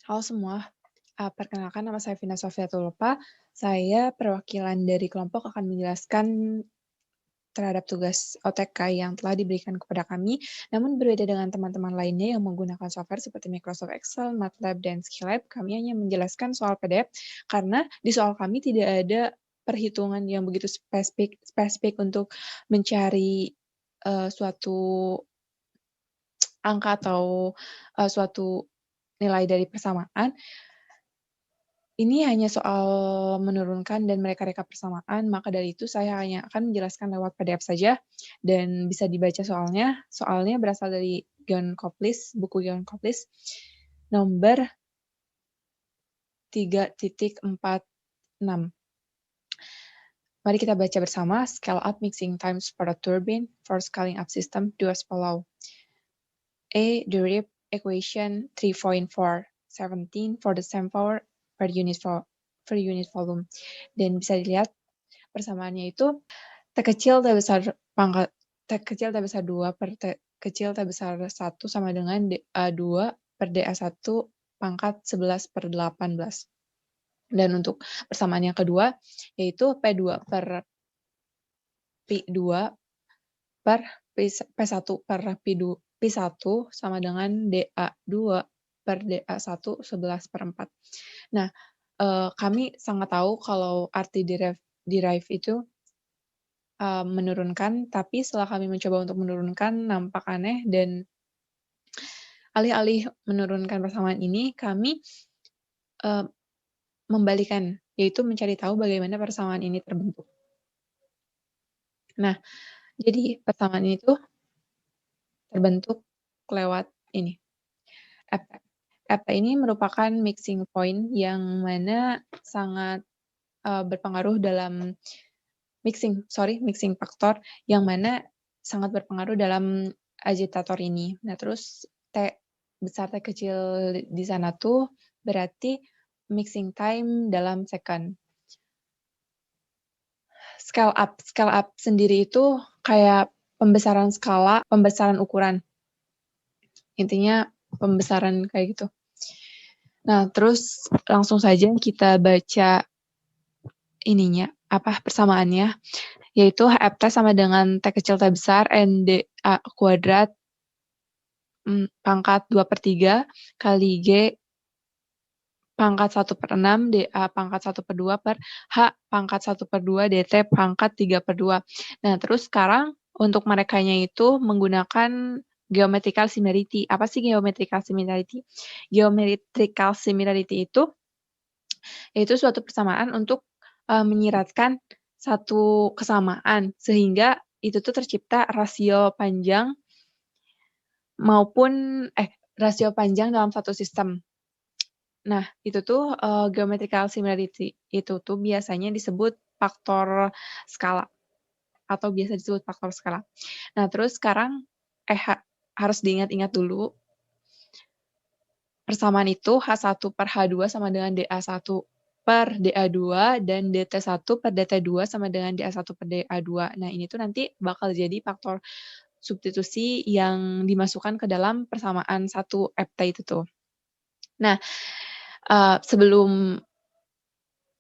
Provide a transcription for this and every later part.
Halo semua, perkenalkan nama saya Vina Sofiatulpa. Saya perwakilan dari kelompok akan menjelaskan terhadap tugas OTK yang telah diberikan kepada kami, namun berbeda dengan teman-teman lainnya yang menggunakan software seperti Microsoft Excel, MATLAB, dan Skillab, kami hanya menjelaskan soal PDF karena di soal kami tidak ada perhitungan yang begitu spesifik untuk mencari suatu angka atau suatu nilai dari persamaan. Ini hanya soal menurunkan dan mereka-reka persamaan, maka dari itu saya hanya akan menjelaskan lewat PDF saja, dan bisa dibaca soalnya. Soalnya berasal dari Gion Koplis, buku Gion Koplis, nomor 3.46. Mari kita baca bersama. Scale up mixing times for a turbine for scaling up system do as follow. A. Derive equation 3.4, 17 for the same power per unit volume. Dan bisa dilihat persamaannya itu T kecil T besar pangkat T kecil T besar 2 per T kecil T besar 1 sama dengan DA2 per DA1 pangkat 11 per 18. Dan untuk persamaan yang kedua, yaitu P2 per P2 per P1 per P1 sama dengan DA2 per DA1 11 per 4. Nah, kami sangat tahu kalau arti derive itu menurunkan, tapi setelah kami mencoba untuk menurunkan nampak aneh, dan alih-alih menurunkan persamaan ini, kami membalikan, yaitu mencari tahu bagaimana persamaan ini terbentuk. Nah, jadi persamaan itu terbentuk lewat ini, FT. FT ini merupakan mixing point yang mana sangat berpengaruh dalam mixing factor yang mana sangat berpengaruh dalam agitator ini. Nah, terus T besar T kecil di sana tuh berarti mixing time dalam second. Scale up sendiri itu kayak pembesaran skala, pembesaran ukuran. Intinya pembesaran kayak gitu. Nah, terus langsung saja kita baca ininya, persamaannya, yaitu HFT sama dengan T kecil T besar NDA kuadrat pangkat 2/3 kali G pangkat 1/6 DA pangkat 1/2 per H pangkat 1/2 DT pangkat 3/2. Nah, terus sekarang untuk merekanya itu menggunakan geometrical similarity. Apa sih geometrical similarity? Geometrical similarity itu yaitu suatu persamaan untuk menyiratkan satu kesamaan, sehingga itu tuh tercipta rasio panjang rasio panjang dalam satu sistem. Nah, itu tuh geometrical similarity itu tuh biasanya disebut faktor skala atau biasa disebut faktor skala. Nah, terus sekarang harus diingat-ingat dulu persamaan itu H1 per H2 sama dengan DA1 per DA2 dan DT1 per DT2 sama dengan DA1 per DA2. Nah, ini tuh nanti bakal jadi faktor substitusi yang dimasukkan ke dalam persamaan satu FT itu tuh. Nah, sebelum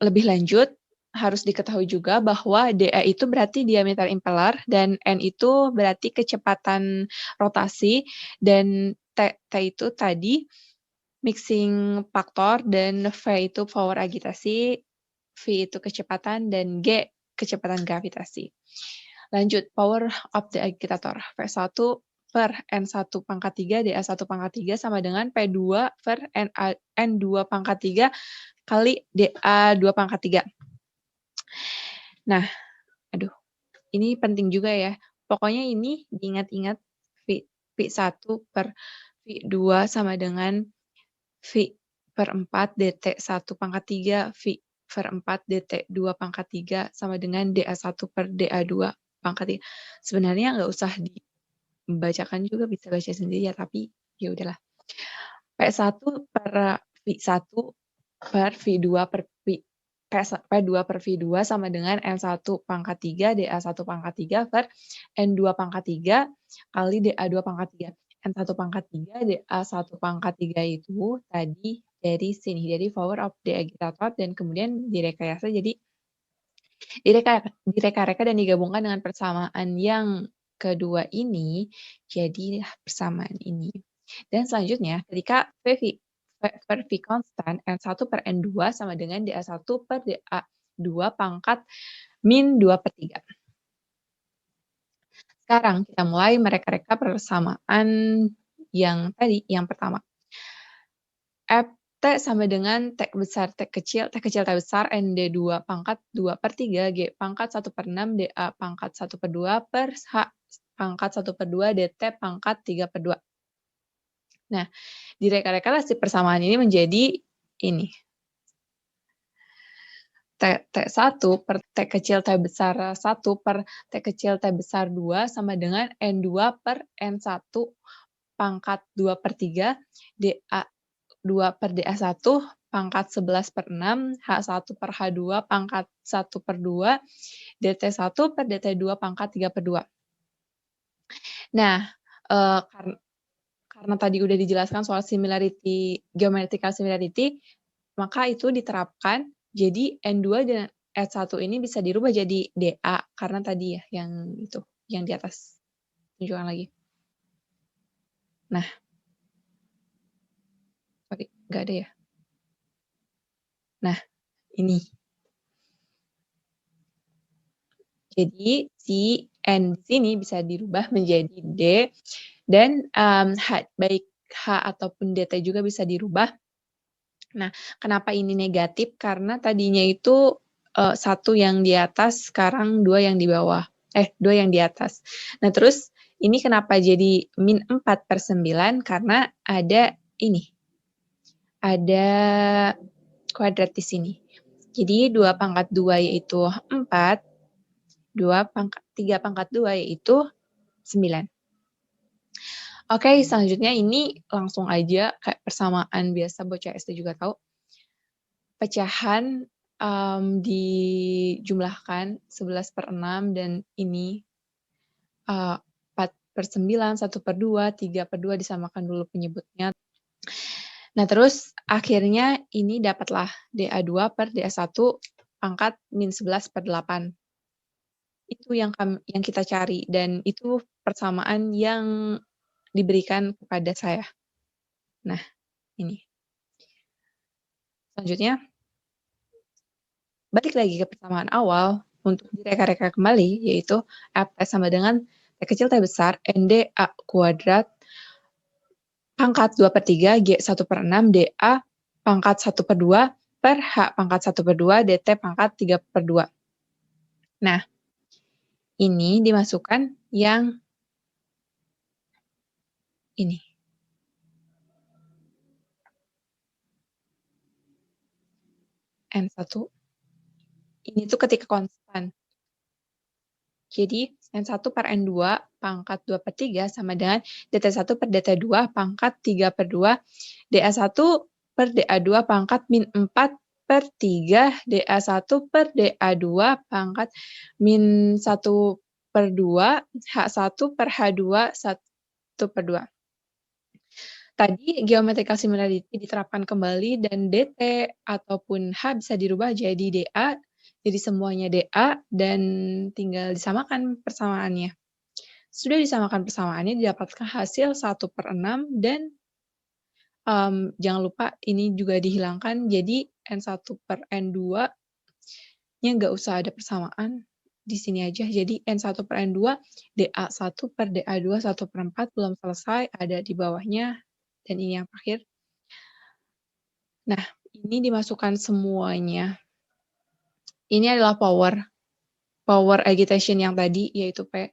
lebih lanjut, harus diketahui juga bahwa DA itu berarti diameter impeller, dan N itu berarti kecepatan rotasi, dan T itu tadi mixing faktor, dan V itu power agitasi, V itu kecepatan, dan G kecepatan gravitasi. Lanjut, power of the agitator. V1 per N1 pangkat 3 DA1 pangkat 3 sama dengan P2 per N2 pangkat 3 kali DA2 pangkat 3. Nah, ini penting juga ya. Pokoknya ini diingat-ingat V1 per V2 sama dengan V per 4 DT1 pangkat 3, V per 4 DT2 pangkat 3 sama dengan DA1 per DA2 pangkat 3. Sebenarnya nggak usah dibacakan juga, bisa baca sendiri ya, tapi ya udahlah. P1 per V1 per V2 per P2 per V2 sama dengan N1 pangkat 3 DA1 pangkat 3 per N2 pangkat 3 kali DA2 pangkat 3. N1 pangkat 3 DA1 pangkat 3 itu tadi dari sini, dari power of the agitator, dan kemudian direkayasa jadi direka-reka dan digabungkan dengan persamaan yang kedua ini, jadi persamaan ini. Dan selanjutnya, ketika V konstan N1 per N2 sama dengan DA1 per DA2 pangkat min 2/3. Sekarang kita mulai mereka-reka persamaan yang tadi, yang pertama. T sama dengan T besar, T kecil, T besar, ND2 pangkat 2/3, G pangkat 1/6, DA pangkat 1/2 per H pangkat 1/2, DT pangkat 3/2. Nah, direka-reka si persamaan ini menjadi ini. T1 per T kecil T besar 1 per T kecil T besar 2 sama dengan N2 per N1 pangkat 2/3, DA2 per DA1 pangkat 11/6, H1 per H2 pangkat 1/2, DT1 per DT2 pangkat 3/2. Nah, karena tadi udah dijelaskan soal similarity, geometrical similarity, maka itu diterapkan, jadi N2 dan S1 ini bisa dirubah jadi DA, karena tadi ya, yang itu, yang di atas. Tunjukkan lagi. Nah, sorry, nggak ada ya. Nah, ini. Jadi, si N di sini bisa dirubah menjadi D, dan baik H ataupun DT juga bisa dirubah. Nah, kenapa ini negatif? Karena tadinya itu 1 yang di atas, sekarang 2 yang di bawah. 2 yang di atas. Nah, terus ini kenapa jadi min 4/9? Karena ada ini. Ada kuadrat di sini. Jadi 2 pangkat 2 yaitu 4, 3 pangkat 2 yaitu 9. Oke, selanjutnya ini langsung aja kayak persamaan biasa bocah SD juga tahu. Pecahan dijumlahkan 11/6 dan ini 4/9, 1/2, 3/2 disamakan dulu penyebutnya. Nah, terus akhirnya ini dapatlah DA2 per DA1 pangkat min 11/8. Itu yang kita cari, dan itu persamaan yang diberikan kepada saya. Nah, ini. Selanjutnya, balik lagi ke persamaan awal untuk direka-reka kembali, yaitu F sama dengan T kecil T besar, NDA kuadrat pangkat 2/3, G 1/6, DA pangkat 1/2 per H pangkat 1/2, DT pangkat 3/2. Nah, ini dimasukkan yang ini. N1. Ini tuh ketika konstan. Jadi, N1 per N2 pangkat 2/3 sama dengan DT1 per DT2 pangkat 3/2, DA1 per DA2 pangkat min 4/3, DA1 per DA2 pangkat min 1/2, H1 per H2 1/2. Tadi geometrical similarity diterapkan kembali dan DT ataupun H bisa dirubah jadi DA, jadi semuanya DA dan tinggal disamakan persamaannya. Sudah disamakan persamaannya, didapatkan hasil 1/6 dan jangan lupa ini juga dihilangkan, jadi N1 per N2-nya nggak usah ada persamaan, di sini aja. Jadi N1 per N2, DA1 per DA2 1/4 belum selesai, ada di bawahnya. Dan ini yang terakhir. Nah, ini dimasukkan semuanya. Ini adalah power agitation yang tadi, yaitu P.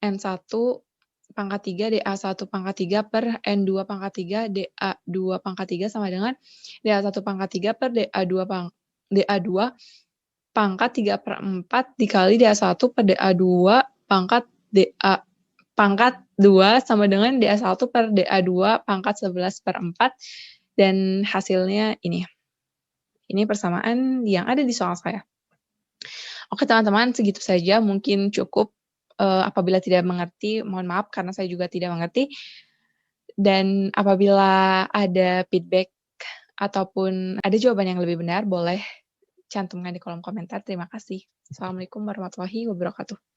N1 pangkat 3, DA1 pangkat 3 per N2 pangkat 3, DA2 pangkat 3 sama dengan DA1 pangkat 3 per DA2 pangkat 3/4 dikali DA1 per DA2 pangkat DA pangkat 2 sama dengan DA1 per DA2 pangkat 11/4, dan hasilnya ini. Ini persamaan yang ada di soal saya. Oke teman-teman, segitu saja, mungkin cukup. Apabila tidak mengerti, mohon maaf karena saya juga tidak mengerti. Dan apabila ada feedback ataupun ada jawaban yang lebih benar, boleh cantumkan di kolom komentar. Terima kasih. Assalamualaikum warahmatullahi wabarakatuh.